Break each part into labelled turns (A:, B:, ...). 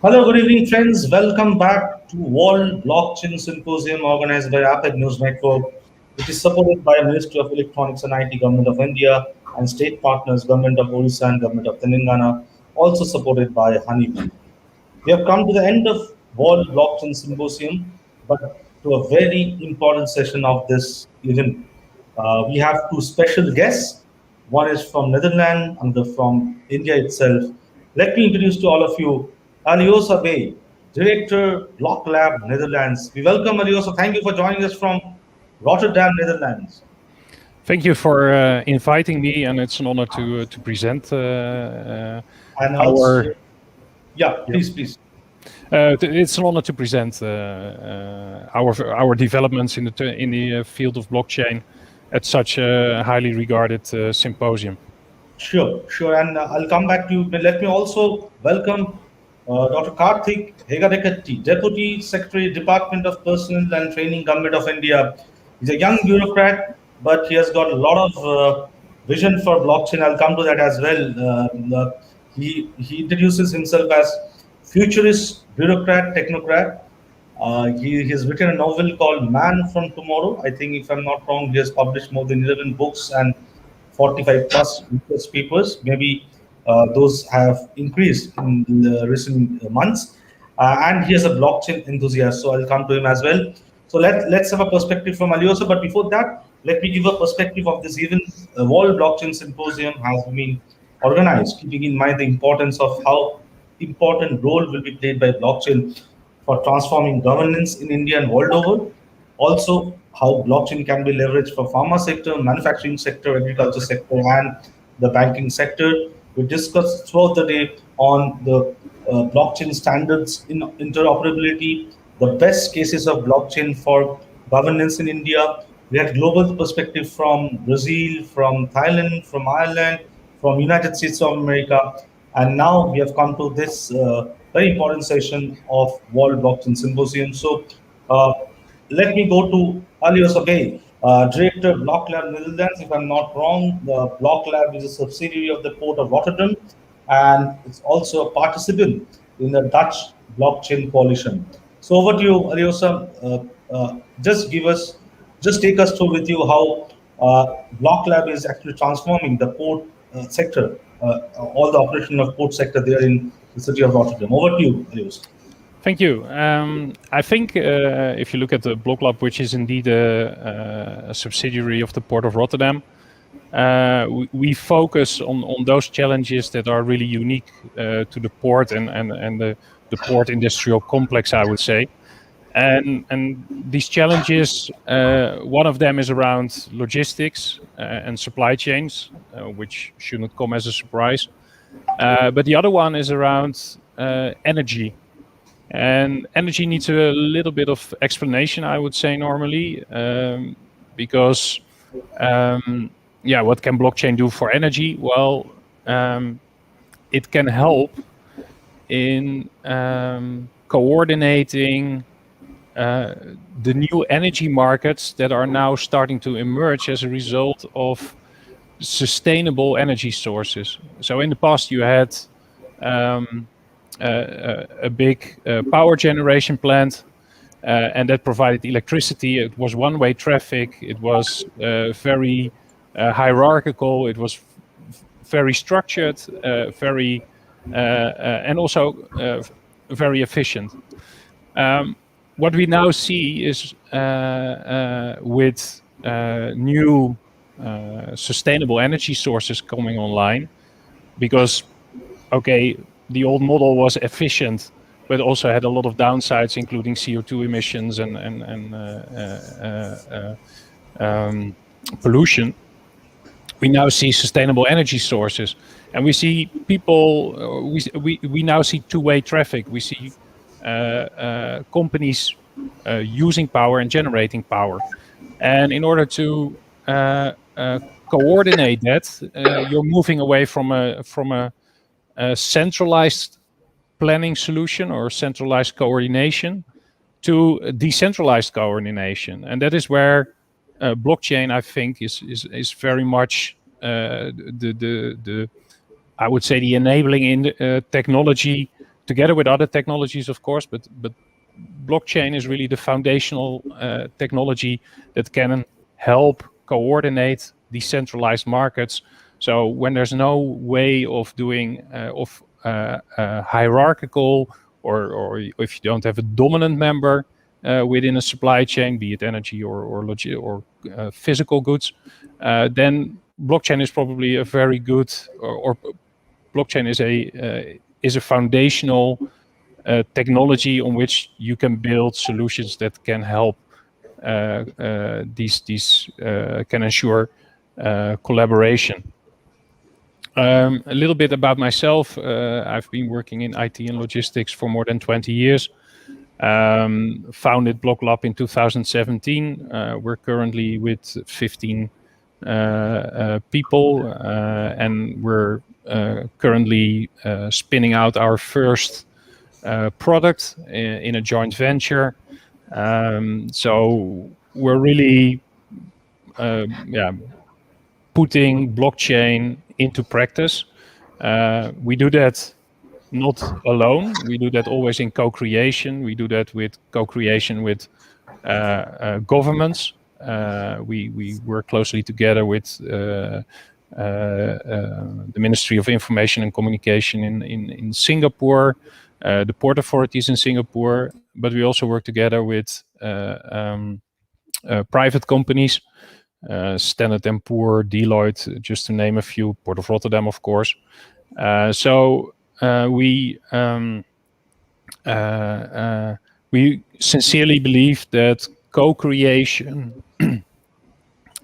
A: Hello, good evening, friends. Welcome back to World Blockchain Symposium organized by APEC News Network, which is supported by Ministry of Electronics and IT, Government of India, and state partners, Government of Odisha and Government of Telangana, also supported by Honeybee. We have come to the end of World Blockchain Symposium, but to a very important session of this event. We have two special guests. One is from Netherlands, another from India itself. Let me introduce to all of you Aljosja Beije, Director, Blocklab, Netherlands. We welcome Aljosja. Thank you for joining us from Rotterdam, Netherlands.
B: Thank you for inviting me, and it's an honor to present
A: And also,
B: our.
A: yeah, please.
B: It's an honor to present our developments in the field of blockchain at such a highly regarded symposium.
A: Sure. And I'll come back to you. But let me also welcome Dr. Karthik Hegadekatti, Deputy Secretary, Department of Personnel and Training, Government of India. He's a young bureaucrat, but he has got a lot of vision for blockchain. I'll come to that as well. He introduces himself as futurist, bureaucrat, technocrat. He has written a novel called Man from Tomorrow. I think, if I'm not wrong, he has published more than 11 books and 45 plus research papers. Maybe those have increased in the recent months. And he is a blockchain enthusiast, so I'll come to him as well. So let's have a perspective from Aljosja. But before that, let me give a perspective of this event. World Blockchain Symposium has been organized, keeping in mind the importance of how important role will be played by blockchain for transforming governance in India and world over. Also, how blockchain can be leveraged for pharma sector, manufacturing sector, agriculture sector, and the banking sector. We discussed throughout the day on the blockchain standards in interoperability, the best cases of blockchain for governance in India. We had global perspective from Brazil, from Thailand, from Ireland, from United States of America, and now we have come to this very important session of World Blockchain Symposium. So uh, let me go to Aljosja Beije, Director, Blocklab, Netherlands. If I'm not wrong, the Blocklab is a subsidiary of the Port of Rotterdam, and it's also a participant in the Dutch Blockchain Coalition. So over to you, Aljosja. Just take us through with you how Blocklab is actually transforming the port sector, all the operation of port sector there in the city of Rotterdam. Over to you, Aljosja.
B: Thank you. I think if you look at the Blocklab, which is indeed a subsidiary of the Port of Rotterdam, we focus on those challenges that are really unique to the port and the port industrial complex, I would say. And these challenges, one of them is around logistics and supply chains, which shouldn't come as a surprise. But the other one is around energy. And energy needs a little bit of explanation, I would say, normally, because, what can blockchain do for energy? Well, it can help in coordinating the new energy markets that are now starting to emerge as a result of sustainable energy sources. So in the past, you had a big power generation plant, and that provided electricity. It was one-way traffic. It was very hierarchical. It was very structured, and also very efficient. What we now see is with new sustainable energy sources coming online, because, okay, the old model was efficient, but also had a lot of downsides, including CO2 emissions and pollution. We now see sustainable energy sources, and we see people. We now see two-way traffic. We see companies using power and generating power, and in order to coordinate that, you're moving away from a centralized planning solution or centralized coordination to decentralized coordination, and that is where blockchain, I think, is very much the I would say the enabling technology, together with other technologies, of course, but blockchain is really the foundational technology that can help coordinate decentralized markets. So when there's no way of doing hierarchical, or if you don't have a dominant member within a supply chain, be it energy or physical goods, then blockchain is probably a very good, or blockchain is a foundational technology on which you can build solutions that can help these can ensure collaboration. A little bit about myself. I've been working in IT and logistics for more than 20 years. Founded Blocklab in 2017. We're currently with 15 people, and we're currently spinning out our first product in a joint venture. So we're really putting blockchain into practice. We do that not alone. We do that always in co-creation. We do that with co-creation with governments. We work closely together with the Ministry of Information and Communication in Singapore, the port authorities in Singapore, but we also work together with private companies, Standard & Poor, Deloitte, just to name a few, Port of Rotterdam, of course. So we sincerely believe that co-creation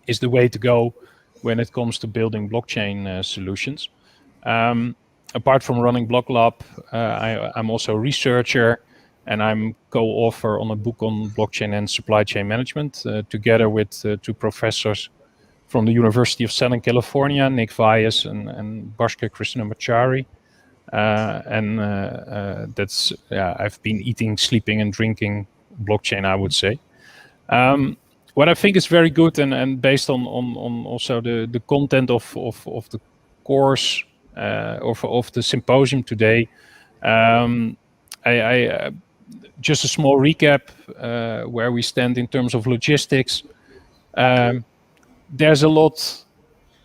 B: is the way to go when it comes to building blockchain solutions. Apart from running Blocklab, I'm also a researcher, and I'm co-author on a book on blockchain and supply chain management, together with two professors from the University of Southern California, Nick Vyas and Bhaskar Krishnamachari. That's, I've been eating, sleeping, and drinking blockchain, I would say. What I think is very good, and based on also the content of the course, of the symposium today, I just a small recap where we stand in terms of logistics. There's a lot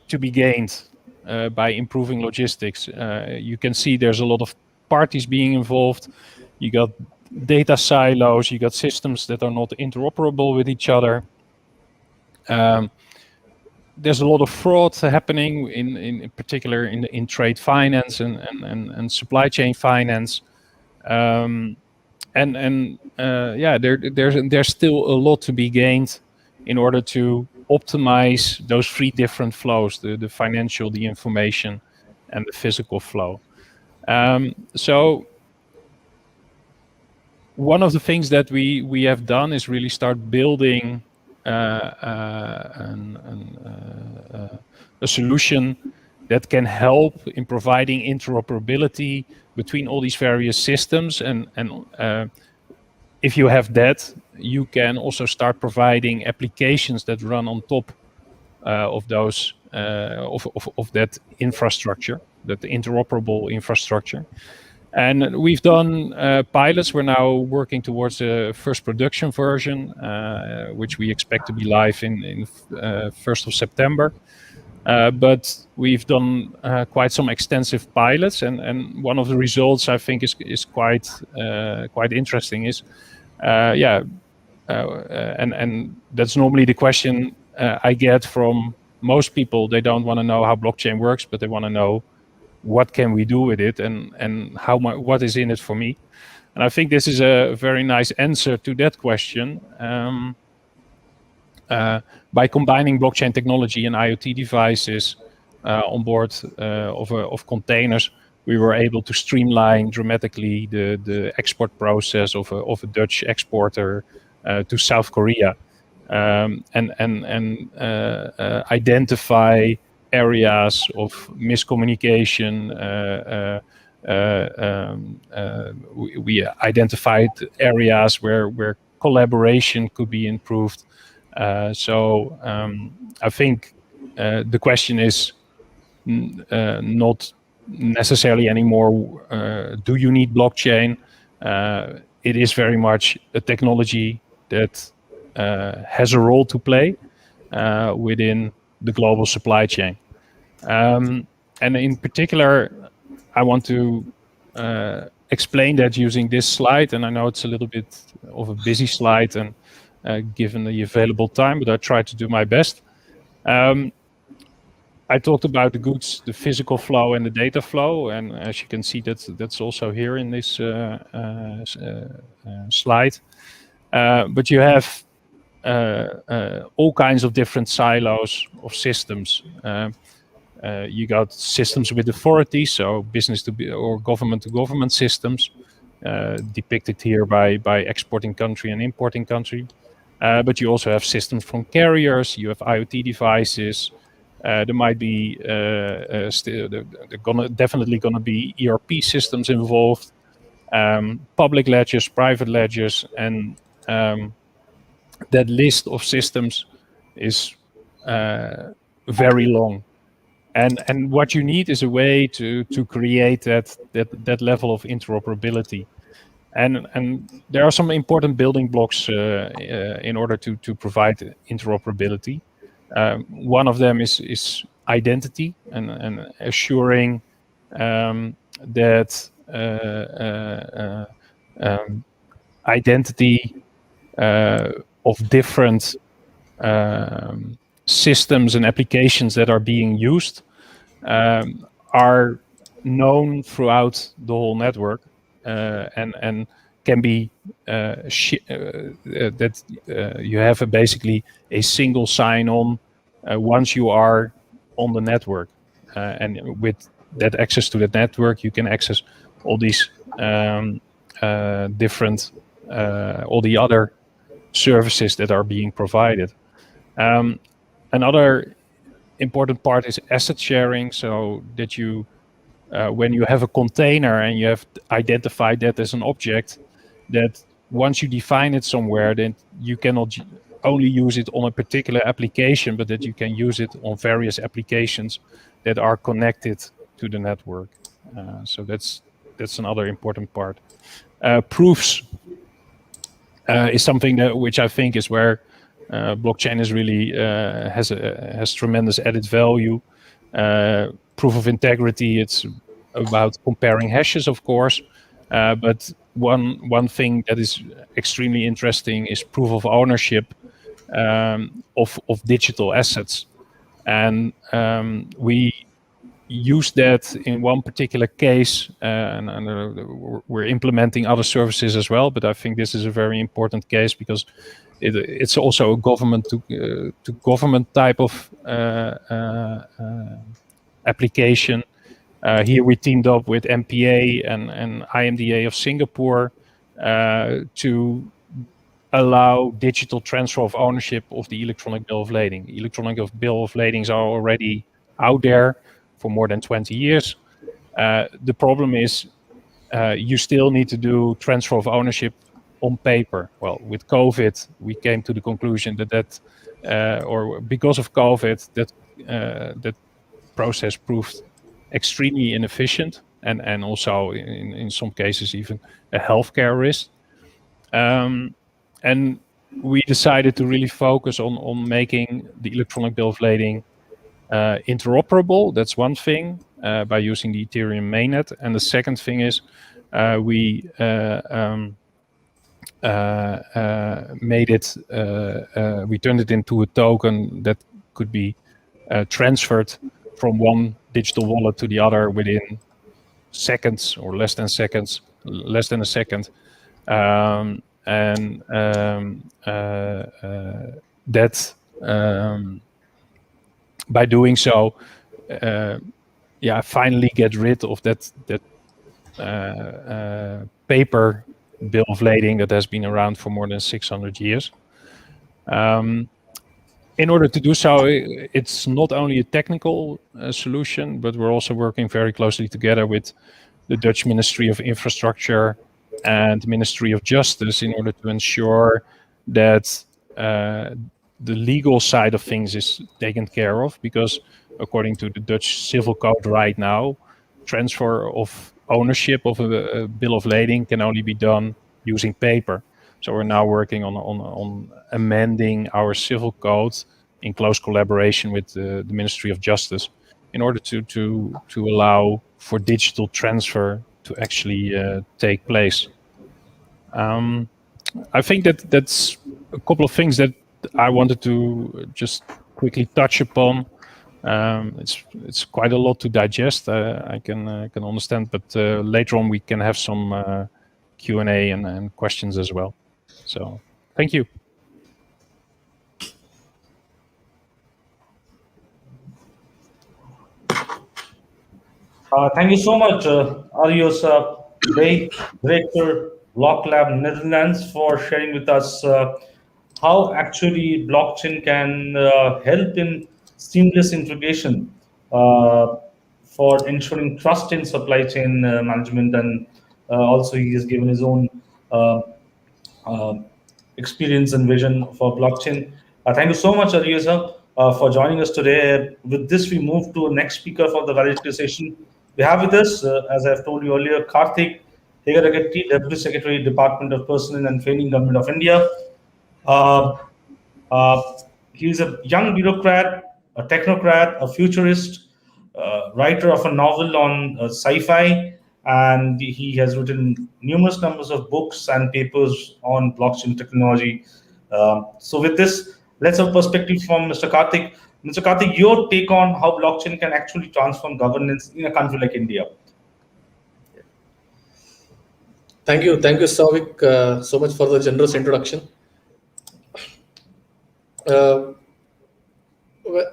B: to be gained by improving logistics. You can see there's a lot of parties being involved. You got data silos, you got systems that are not interoperable with each other. There's a lot of fraud happening, in particular in trade finance and supply chain finance. There's still a lot to be gained in order to optimize those three different flows: the financial, the information, and the physical flow. So one of the things that we have done is really start building a solution that can help in providing interoperability between all these various systems. And if you have that, you can also start providing applications that run on top of those of that infrastructure, that interoperable infrastructure. And we've done pilots. We're now working towards a first production version, which we expect to be live in 1st of September. But we've done quite some extensive pilots, and one of the results I think is quite interesting. Is and that's normally the question I get from most people. They don't want to know how blockchain works, but they want to know what can we do with it, and what is in it for me. And I think this is a very nice answer to that question. By combining blockchain technology and IoT devices on board of containers, we were able to streamline dramatically the export process of a Dutch exporter to South Korea, and identify areas of miscommunication. We identified areas where collaboration could be improved. I think the question is not necessarily anymore do you need blockchain. It is very much a technology that has a role to play within the global supply chain. And in particular, I want to explain that using this slide, and I know it's a little bit of a busy slide and given the available time, but I try to do my best. I talked about the goods, the physical flow and the data flow, and as you can see, that's also here in this slide. But you have all kinds of different silos of systems. You got systems with authorities, so business to or government to government systems, depicted here by exporting country and importing country. But you also have systems from carriers. You have IoT devices. There might be definitely gonna be ERP systems involved, public ledgers, private ledgers, and that list of systems is very long. And what you need is a way to create that level of interoperability. And there are some important building blocks in order to provide interoperability. One of them is identity and assuring that identity of different systems and applications that are being used are known throughout the whole network and can be that you have basically a single sign-on once you are on the network, and with that access to that network, you can access all these different all the other services that are being provided. Another important part is asset sharing, so that you when you have a container and you have identified that as an object, that once you define it somewhere, then you cannot only use it on a particular application, but that you can use it on various applications that are connected to the network. So that's another important part. Proofs is something which I think is where blockchain is really has tremendous added value. Proof of integrity, it's about comparing hashes, of course, but one thing that is extremely interesting is proof of ownership of digital assets, and we use that in one particular case, and we're implementing other services as well. But I think this is a very important case because it's also a government to government type of application. Here we teamed up with MPA and IMDA of Singapore to allow digital transfer of ownership of the electronic bill of lading. Electronic bill of ladings are already out there for more than 20 years. The problem is you still need to do transfer of ownership on paper. Well, with COVID, we came to the conclusion that or because of COVID, that process proved extremely inefficient and also in some cases even a healthcare risk. And we decided to really focus on making the electronic bill of lading interoperable. That's one thing, by using the Ethereum mainnet. And the second thing is we made it, we turned it into a token that could be transferred from one digital wallet to the other within seconds or less than seconds, less than a second. That by doing so, finally get rid of that paper bill of lading that has been around for more than 600 years. In order to do so, it's not only a technical solution, but we're also working very closely together with the Dutch Ministry of Infrastructure and Ministry of Justice in order to ensure that the legal side of things is taken care of, because according to the Dutch Civil Code right now, transfer of ownership of a bill of lading can only be done using paper. So we're now working on amending our civil code in close collaboration with the Ministry of Justice in order to allow for digital transfer to actually take place. I think that's a couple of things that I wanted to just quickly touch upon. It's quite a lot to digest. I can understand, but later on we can have some Q&A and questions as well. So thank you.
A: Thank you so much, Aljosja, Beije, Director, Blocklab, Netherlands, for sharing with us how actually blockchain can help in seamless integration for ensuring trust in supply chain management. And also he has given his own uh, uh, experience and vision for blockchain. Thank you so much, Aljosja, for joining us today. With this, we move to the next speaker for the valedictory session. We have with us, as I've told you earlier, Karthik, Hegadekatti, Deputy Secretary, Department of Personnel and Training, Government of India. Uh, uh, he's a young bureaucrat, a technocrat, a futurist, writer of a novel on sci-fi, and he has written numerous numbers of books and papers on blockchain technology. So with this, let's have a perspective from Mr. Karthik. Mr. Karthik, your take on how blockchain can actually transform governance in a country like India.
C: Thank you, Savik, so much for the generous introduction.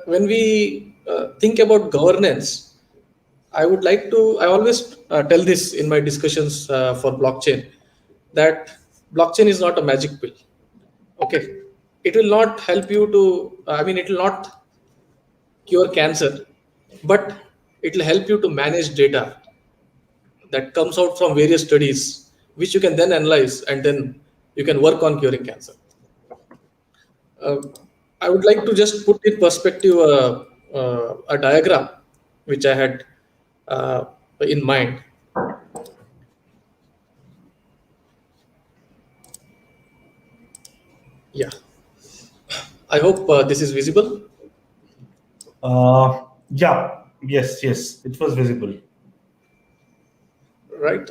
C: When we think about governance, I always tell this in my discussions for blockchain, that blockchain is not a magic pill. Okay, it will not help you to, it will not cure cancer, but it will help you to manage data that comes out from various studies, which you can then analyze, and then you can work on curing cancer. I would like to just put in perspective a diagram which I had in mind. Yeah, I hope this is visible.
A: Yeah, yes, it was visible.
C: Right.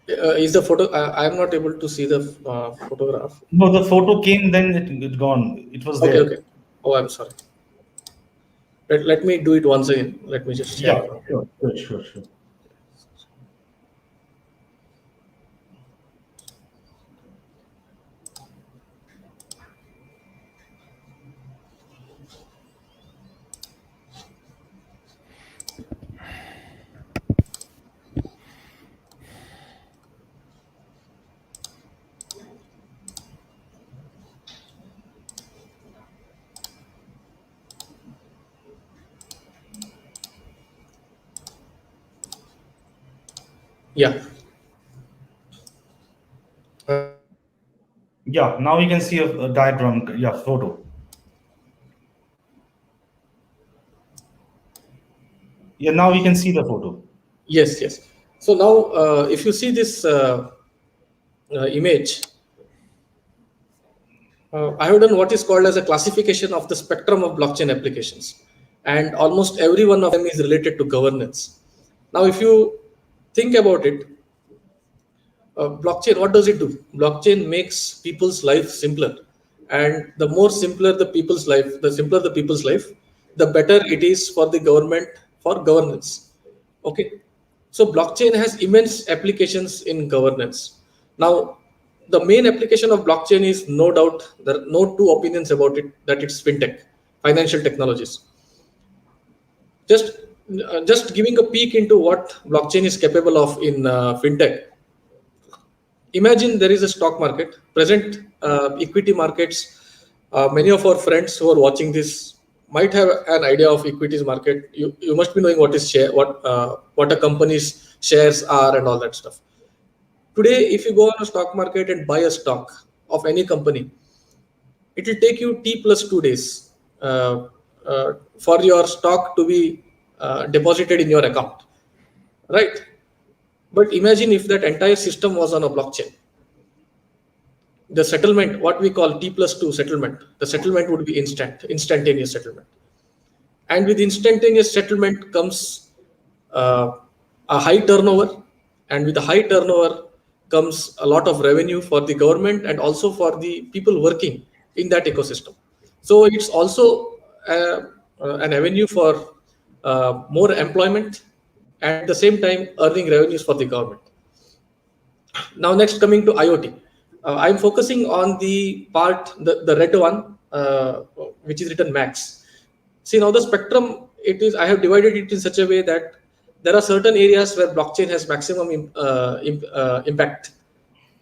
C: Is the photo? I'm not able to see the photograph.
A: No, the photo came, then it gone. It was there.
C: Okay. Oh, I'm sorry. Let me do it once again. Let me just share.
A: Yeah, sure.
C: Yeah.
A: Yeah, now we can see a diagram, photo. Yeah, now we can see the photo.
C: Yes. So now, if you see this image, I have done what is called as a classification of the spectrum of blockchain applications, and almost every one of them is related to governance. Now, if you think about it, blockchain, what does it do? Blockchain makes people's life simpler, and the more simpler the people's life, the simpler the people's life, the better it is for the government for governance. Okay, so blockchain has immense applications in governance. Now, the main application of blockchain is, no doubt, there are no two opinions about it, that it's fintech, financial technologies. Just giving a peek into what blockchain is capable of in fintech. Imagine there is a stock market, present equity markets. Many of our friends who are watching this might have an idea of equities market. You must be knowing what is share, what a company's shares are and all that stuff. Today, if you go on a stock market and buy a stock of any company, it will take you T plus 2 days for your stock to be deposited in your account, right? But imagine if that entire system was on a blockchain. The settlement, what we call T+2 settlement, the settlement would be instantaneous settlement. And with instantaneous settlement comes a high turnover, and with a high turnover comes a lot of revenue for the government and also for the people working in that ecosystem. So it's also an avenue for more employment and at the same time earning revenues for the government. Now, next, coming to IoT. I'm focusing on the part, the red one, which is written max. See, now the spectrum, I have divided it in such a way that there are certain areas where blockchain has maximum impact,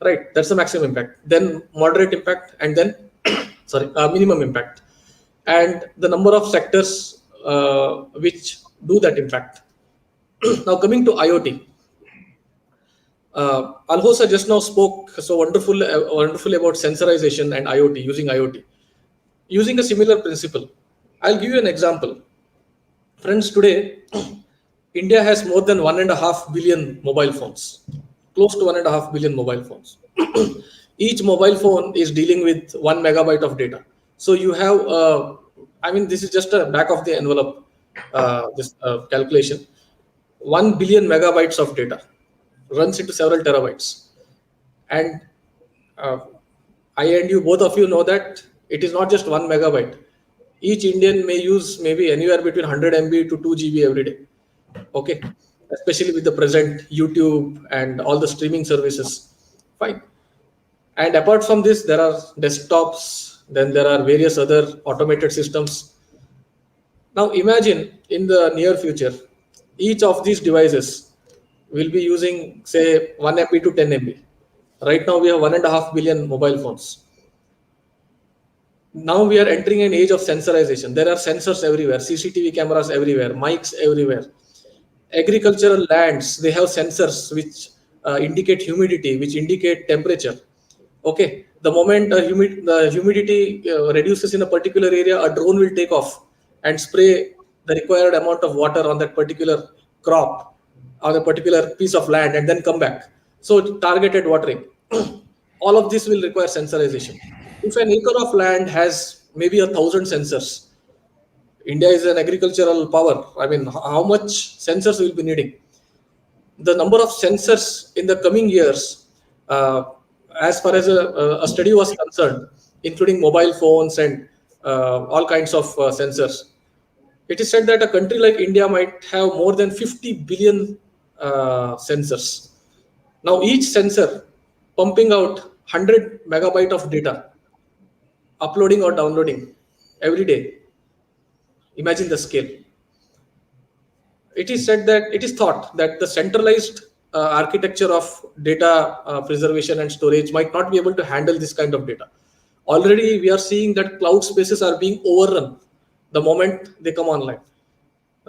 C: right? That's the maximum impact. Then moderate impact, and then minimum impact. And the number of sectors which do that impact. Now, coming to IoT. Aljosja just now spoke so wonderfully about sensorization and IoT, using IoT. Using a similar principle, I'll give you an example. Friends, today, India has more than 1.5 billion mobile phones, close to 1.5 billion mobile phones. Each mobile phone is dealing with 1 megabyte of data. So you have, this is just a back of the envelope calculation. 1 billion megabytes of data runs into several terabytes. And I and you, both of you know that it is not just 1 megabyte. Each Indian may use maybe anywhere between 100 MB to 2 GB every day. Okay, especially with the present YouTube and all the streaming services. Fine. And apart from this, there are desktops, then there are various other automated systems. Now imagine in the near future, each of these devices will be using, say, 1 MB to 10 MB. Right now we have 1.5 billion mobile phones. Now we are entering an age of sensorization. There are sensors everywhere, CCTV cameras everywhere, mics everywhere. Agricultural lands, they have sensors which indicate humidity, which indicate temperature. Okay, the moment the humidity reduces in a particular area, a drone will take off and spray the required amount of water on that particular crop, on a particular piece of land, and then come back. So targeted watering. All of this will require sensorization. If an acre of land has maybe 1,000 sensors, India is an agricultural power. How much sensors will be needing? The number of sensors in the coming years, as far as a study was concerned, including mobile phones and all kinds of sensors, it is said that a country like India might have more than 50 billion sensors. Now, each sensor pumping out 100 megabyte of data, uploading or downloading every day. Imagine the scale. It is thought that the centralized architecture of data preservation and storage might not be able to handle this kind of data. Already we are seeing that cloud spaces are being overrun the moment they come online,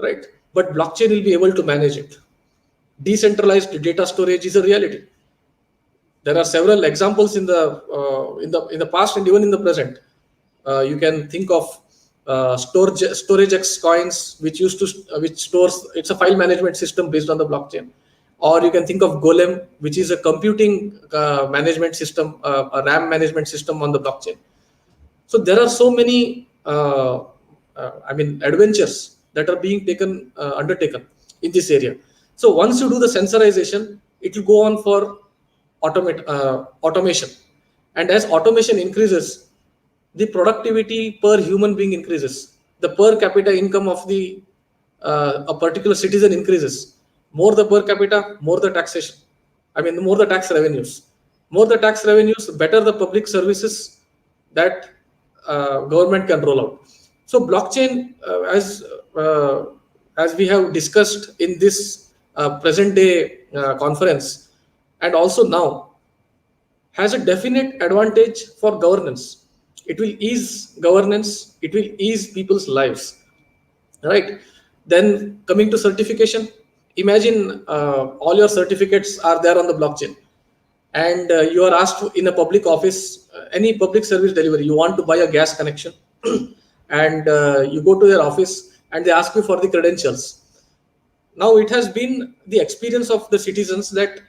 C: right? But blockchain will be able to manage it. Decentralized data storage is a reality. There are several examples in the past and even in the present. You can think of StorageX coins, which stores. It's a file management system based on the blockchain. Or you can think of Golem, which is a computing management system, a RAM management system on the blockchain. So there are so many adventures that are being undertaken in this area. So once you do the sensorization, it will go on for automation. And as automation increases, the productivity per human being increases. The per capita income of a particular citizen increases. More the per capita, more the taxation. More the tax revenues. More the tax revenues, better the public services that government can roll out. So blockchain, as we have discussed in this present day conference, and also now, has a definite advantage for governance. It will ease governance. It will ease people's lives, right? Then coming to certification, imagine all your certificates are there on the blockchain, and you are asked in a public office, any public service delivery, you want to buy a gas connection. and you go to their office and they ask you for the credentials. Now it has been the experience of the citizens that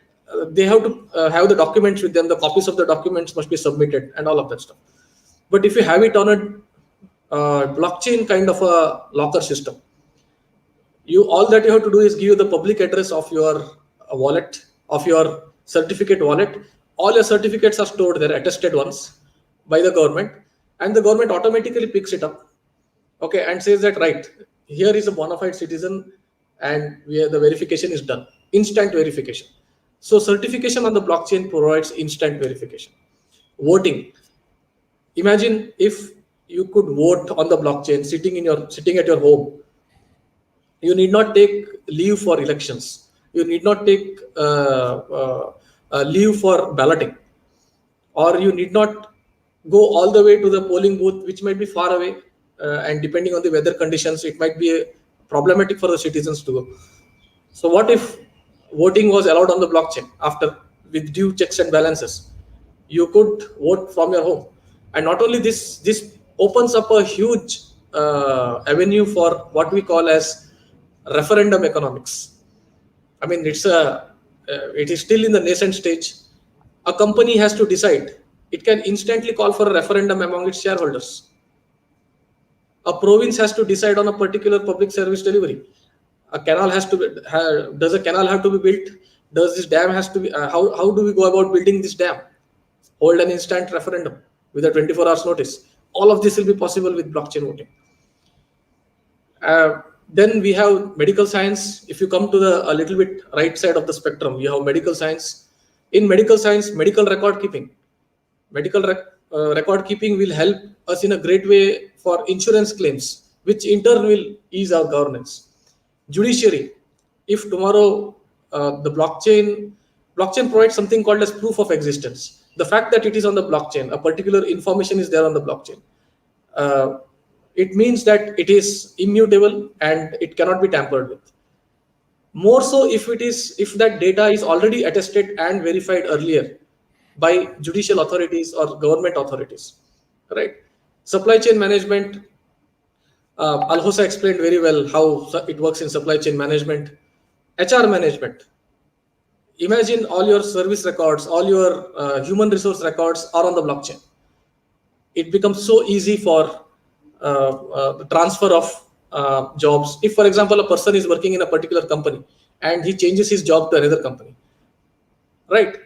C: they have to have the documents with them, the copies of the documents must be submitted and all of that stuff. But if you have it on a blockchain kind of a locker system, all that you have to do is give the public address of your wallet, of your certificate wallet. All your certificates are stored there, attested ones by the government, and the government automatically picks it up, okay, and says that, right, here is a bona fide citizen, and the verification is done, instant verification. So certification on the blockchain provides instant verification. Voting. Imagine if you could vote on the blockchain sitting at your home. You need not take leave for elections. You need not take leave for balloting, or you need not go all the way to the polling booth, which might be far away, and depending on the weather conditions, it might be problematic for the citizens to go. So what if voting was allowed on the blockchain with due checks and balances? You could vote from your home, and not only this opens up a huge avenue for what we call as referendum economics. I mean, it is still in the nascent stage. A company has to decide. It can instantly call for a referendum among its shareholders. A province has to decide on a particular public service delivery. A canal has to be, does a canal have to be built? Does this dam has to be? How do we go about building this dam? Hold an instant referendum with a 24 hours notice. All of this will be possible with blockchain voting. Then we have medical science. If you come to a little bit right side of the spectrum, you have medical science. In medical science, medical record keeping. Medical record keeping will help us in a great way for insurance claims, which in turn will ease our governance. Judiciary. If tomorrow the blockchain provides something called as proof of existence. The fact that it is on the blockchain, a particular information is there on the blockchain. It means that it is immutable and it cannot be tampered with. More so if that data is already attested and verified earlier by judicial authorities or government authorities, right? Supply chain management. Aljosja explained very well how it works in supply chain management. HR management. Imagine all your service records, all your human resource records are on the blockchain. It becomes so easy for the transfer of jobs. If, for example, a person is working in a particular company and he changes his job to another company, right?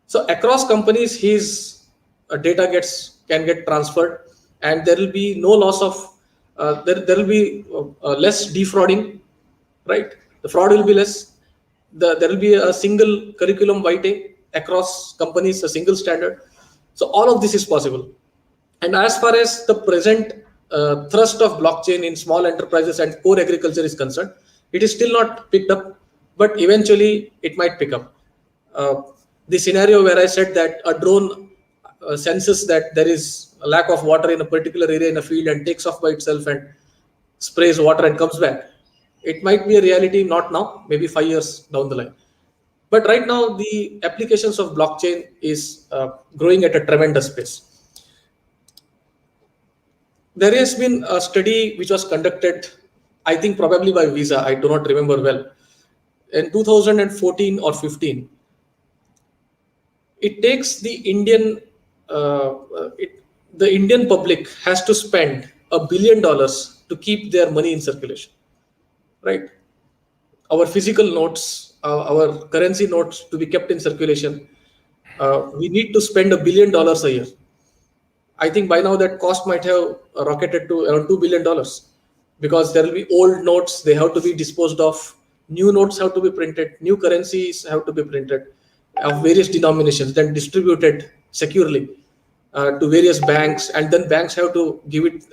C: So across companies, his data can get transferred, and there will be no loss of there will be less defrauding, right? The fraud will be less. There will be a single curriculum vitae across companies, a single standard. So all of this is possible. And as far as the present thrust of blockchain in small enterprises and core agriculture is concerned, it is still not picked up, but eventually it might pick up. The scenario where I said that a drone senses that there is a lack of water in a particular area in a field and takes off by itself and sprays water and comes back. It might be a reality, not now, maybe 5 years down the line. But right now, the applications of blockchain is growing at a tremendous pace. There has been a study which was conducted, I think probably by Visa, I do not remember well, in 2014 or 15. It takes the Indian public has to spend $1 billion to keep their money in circulation, right? Our physical notes, our currency notes to be kept in circulation, we need to spend $1 billion a year. I think by now that cost might have rocketed to around $2 billion, because there will be old notes, they have to be disposed of, new notes have to be printed, new currencies have to be printed of various denominations, then distributed securely to various banks, and then banks have to give it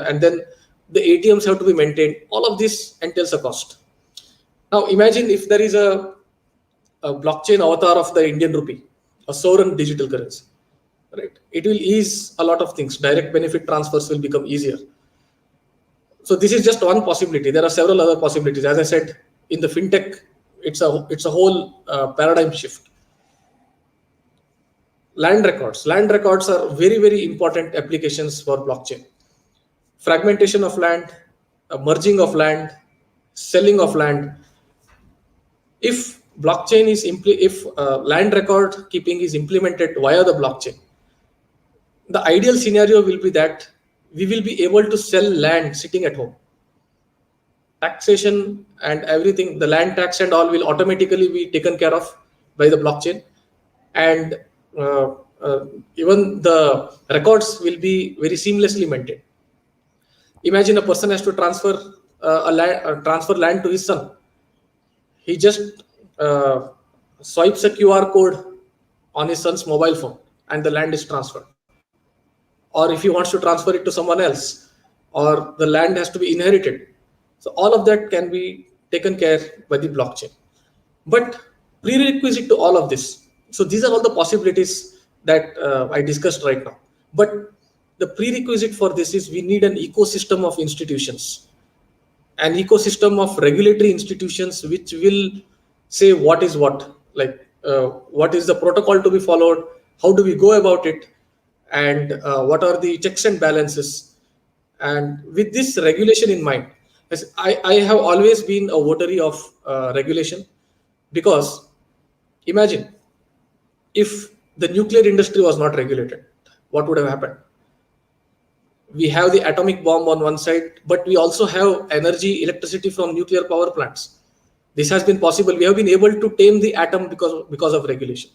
C: and then the ATMs have to be maintained. All of this entails a cost. Now imagine if there is a blockchain avatar of the Indian rupee, a sovereign digital currency, right? It will ease a lot of things. Direct benefit transfers will become easier. So this is just one possibility. There are several other possibilities. As I said, in the fintech, it's a whole paradigm shift. Land records. Land records are very, very important applications for blockchain. fragmentation of land, merging of land, selling of land. If blockchain is if land record keeping is implemented via the blockchain, the ideal scenario will be that we will be able to sell land sitting at home. Taxation and everything, the land tax and all will automatically be taken care of by the blockchain, and even the records will be very seamlessly maintained. Imagine a person has to transfer land to his son. He just swipes a QR code on his son's mobile phone and the land is transferred. Or if he wants to transfer it to someone else, or the land has to be inherited. So all of that can be taken care by the blockchain. But prerequisite to all of this, so these are all the possibilities that I discussed right now. But the prerequisite for this is we need an ecosystem of institutions, an ecosystem of regulatory institutions which will say what is what, like what is the protocol to be followed, how do we go about it, and what are the checks and balances. And with this regulation in mind, I have always been a votary of regulation, because imagine if the nuclear industry was not regulated, what would have happened? We have the atomic bomb on one side, but we also have electricity from nuclear power plants. This has been possible. We have been able to tame the atom because of regulation.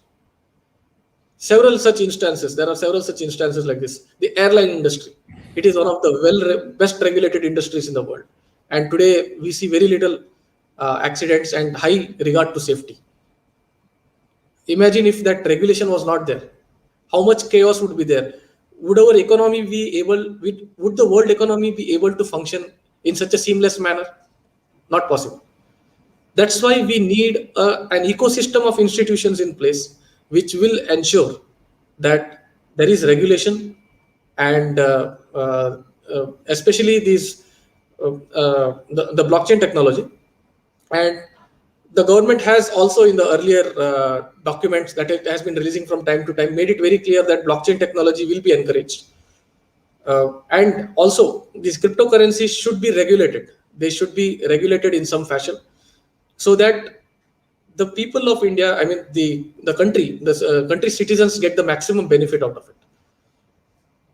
C: Several such instances. There are several such instances like this. The airline industry. It is one of the best regulated industries in the world. And today we see very little accidents and high regard to safety. Imagine if that regulation was not there. How much chaos would be there? Would our economy be able, would the world economy be able to function in such a seamless manner? Not possible. That's why we need an ecosystem of institutions in place which will ensure that there is regulation, and especially these the blockchain technology. And the government has also, in the earlier documents that it has been releasing from time to time, made it very clear that blockchain technology will be encouraged. And also, these cryptocurrencies should be regulated. They should be regulated in some fashion, so that the people of India, I mean the country citizens get the maximum benefit out of it.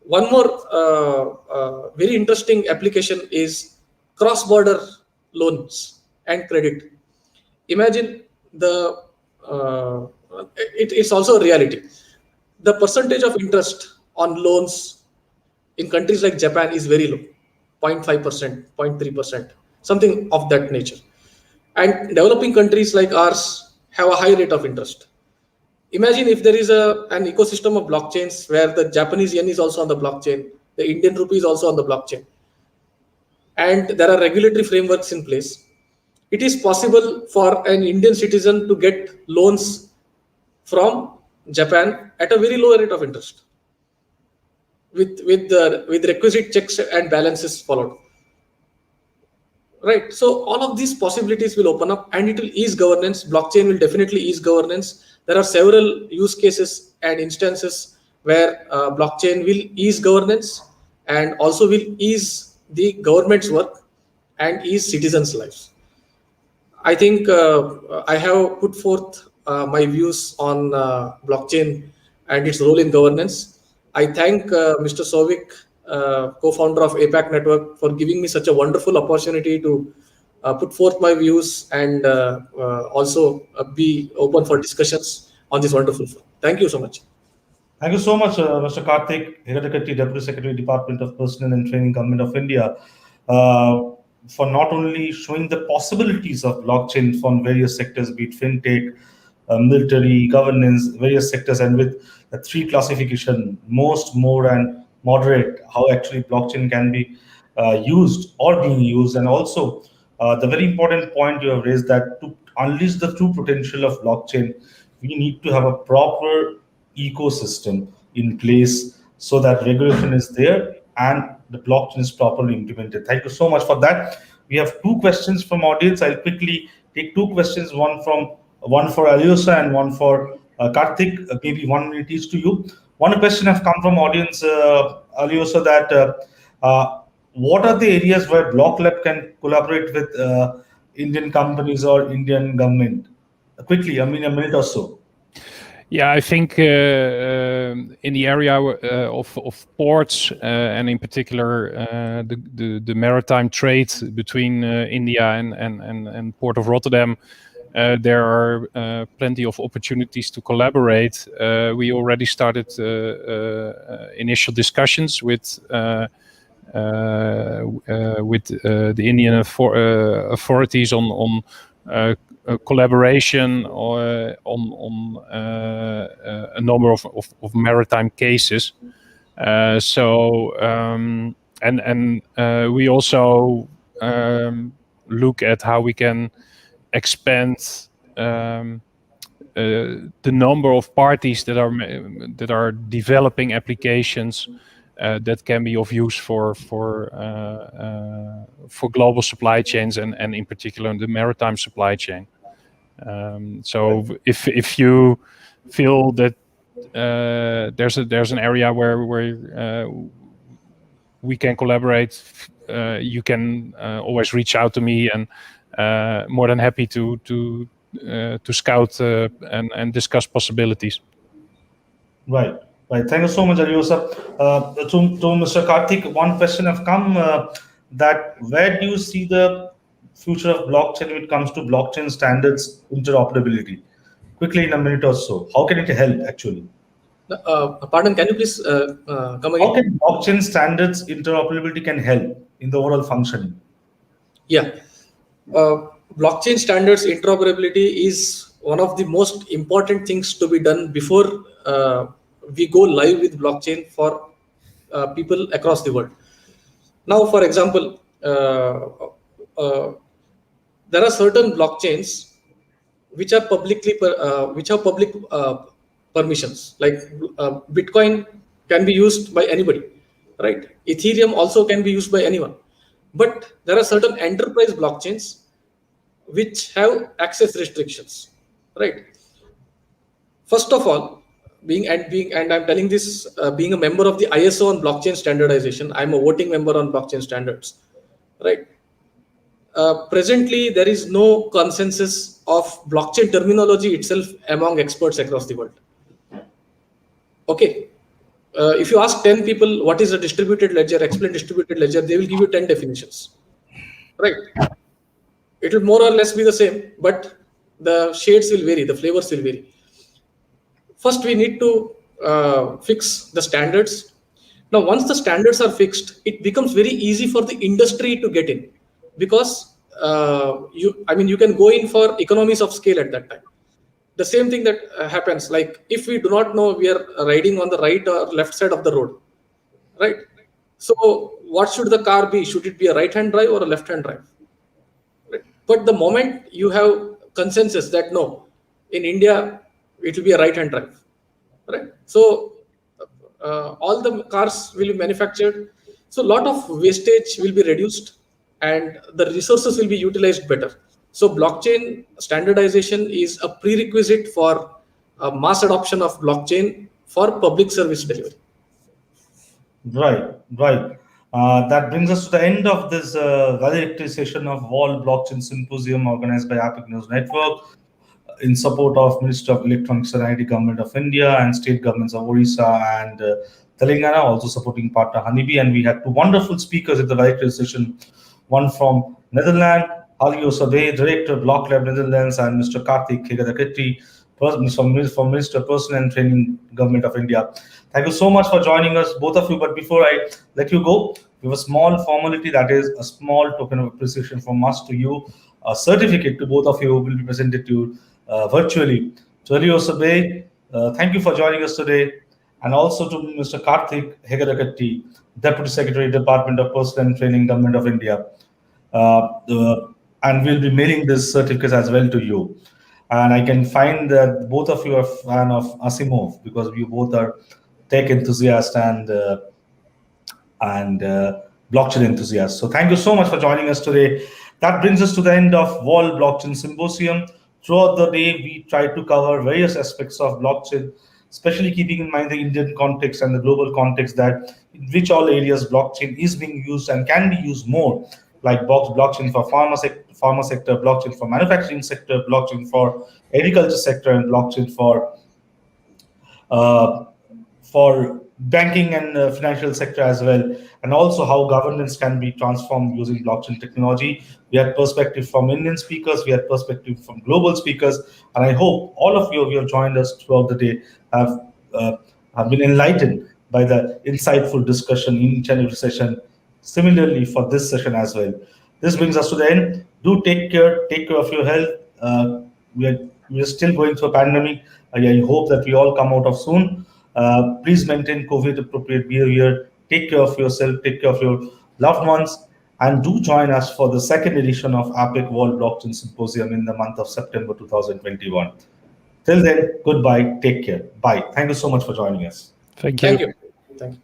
C: One more very interesting application is cross-border loans and credit. Imagine it's also a reality. The percentage of interest on loans in countries like Japan is very low, 0.5%, 0.3%, something of that nature. And developing countries like ours have a high rate of interest. Imagine if there is an ecosystem of blockchains where the Japanese yen is also on the blockchain, the Indian rupee is also on the blockchain, and there are regulatory frameworks in place. It is possible for an Indian citizen to get loans from Japan at a very low rate of interest, with requisite checks and balances followed. Right. So all of these possibilities will open up, and it will ease governance. Blockchain will definitely ease governance. There are several use cases and instances where blockchain will ease governance and also will ease the government's work and ease citizens' lives. I think I have put forth my views on blockchain and its role in governance. I thank Mr. Souvik, co-founder of APAC Network, for giving me such a wonderful opportunity to put forth my views and also be open for discussions on this wonderful film. Thank you so much.
A: Thank you so much, Mr. Karthik, Hegadekatti, Deputy Secretary, Department of Personnel and Training, Government of India, for not only showing the possibilities of blockchain from various sectors, be it fintech, military, governance, various sectors, and with the three classification, most, more, and moderate, how actually blockchain can be used or being used. And also the very important point you have raised, that to unleash the true potential of blockchain, we need to have a proper ecosystem in place so that regulation is there and the blockchain is properly implemented. Thank you so much for that. We have two questions from audience. I'll quickly take two questions, one for Aljosja and one for Karthik. Maybe 1 minute each to you. One question has come from audience, Aljosja, that what are the areas where Blocklab can collaborate with Indian companies or Indian government? Quickly, I mean, a minute or so.
B: Yeah, I think in the area of ports and in particular the maritime trade between India and Port of Rotterdam, there are plenty of opportunities to collaborate. We already started initial discussions with the Indian authorities on collaboration on a number of maritime cases. We also look at how we can expand the number of parties that are developing applications that can be of use for global supply chains and in particular the maritime supply chain. So if you feel that there's an area where we can collaborate, you can always reach out to me, and more than happy to scout and discuss possibilities.
A: Right. Thank you so much, Aljosja. To Mr. Karthik, one question have come that where do you see the future of blockchain when it comes to blockchain standards interoperability? Quickly, in a minute or so, how can it help actually?
C: Pardon, can you please come again?
A: How can blockchain standards interoperability can help in the overall functioning?
C: Yeah. Blockchain standards interoperability is one of the most important things to be done before we go live with blockchain for people across the world. Now, for example, there are certain blockchains which are publicly which have public permissions. Like Bitcoin can be used by anybody, right? Ethereum also can be used by anyone. But there are certain enterprise blockchains which have access restrictions, right? First of all, and I'm telling this being a member of the ISO on blockchain standardization, I'm a voting member on blockchain standards, right? Presently, there is no consensus of blockchain terminology itself among experts across the world. Okay, if you ask 10 people what is a distributed ledger, explain distributed ledger, they will give you 10 definitions, right? It will more or less be the same, but the shades will vary, the flavors will vary. First, we need to fix the standards. Now, once the standards are fixed, it becomes very easy for the industry to get in, because you can go in for economies of scale at that time. The same thing that happens, like if we do not know we are riding on the right or left side of the road, right? So what should the car be? Should it be a right-hand drive or a left-hand drive? Right? But the moment you have consensus that no, in India, it will be a right-hand drive, right? So all the cars will be manufactured. So a lot of wastage will be reduced and the resources will be utilized better. So blockchain standardization is a prerequisite for mass adoption of blockchain for public service delivery.
A: Right. That brings us to the end of this valedictory session of Wall Blockchain Symposium organized by Epic News Network in support of Ministry of Electronics and IT Government of India and state governments of Odisha and Telangana, also supporting partner Honeybee. And we had two wonderful speakers at the valedictory session, one from Netherlands, Aljosja, Director, Blocklab Netherlands, and Mr. Karthik Hegadekatti, from Minister of Personnel and Training, Government of India. Thank you so much for joining us, both of you. But before I let you go, we have a small formality, that is a small token of appreciation from us to you. A certificate to both of you will be presented to you virtually. To Aljosja, thank you for joining us today. And also to Mr. Karthik Hegadekatti, Deputy Secretary, Department of Personnel and Training, Government of India. And we'll be mailing this certificate as well to you. And I can find that both of you are a fan of Asimov, because we both are tech enthusiasts and blockchain enthusiasts. So thank you so much for joining us today. That brings us to the end of World Blockchain Symposium. Throughout the day, we try to cover various aspects of blockchain especially keeping in mind the Indian context and the global context, that in which all areas blockchain is being used and can be used more, like blockchain for pharma sector, blockchain for manufacturing sector, blockchain for agriculture sector, and blockchain uh, for banking and financial sector as well, and also how governance can be transformed using blockchain technology. We had perspective from Indian speakers, we had perspective from global speakers, and I hope all of you who have joined us throughout the day uh, have been enlightened by the insightful discussion in each and every session. Similarly for this session as well. This brings us to the end. Do take care of your health. We are still going through a pandemic. I hope that we all come out of soon. Please maintain COVID appropriate behavior. Take care of yourself, take care of your loved ones, and do join us for the second edition of APEC World Blockchain Symposium in the month of September 2021. Till then, goodbye, take care, bye. Thank you so much for joining us.
B: Thank you.
C: Thank you. Thank you.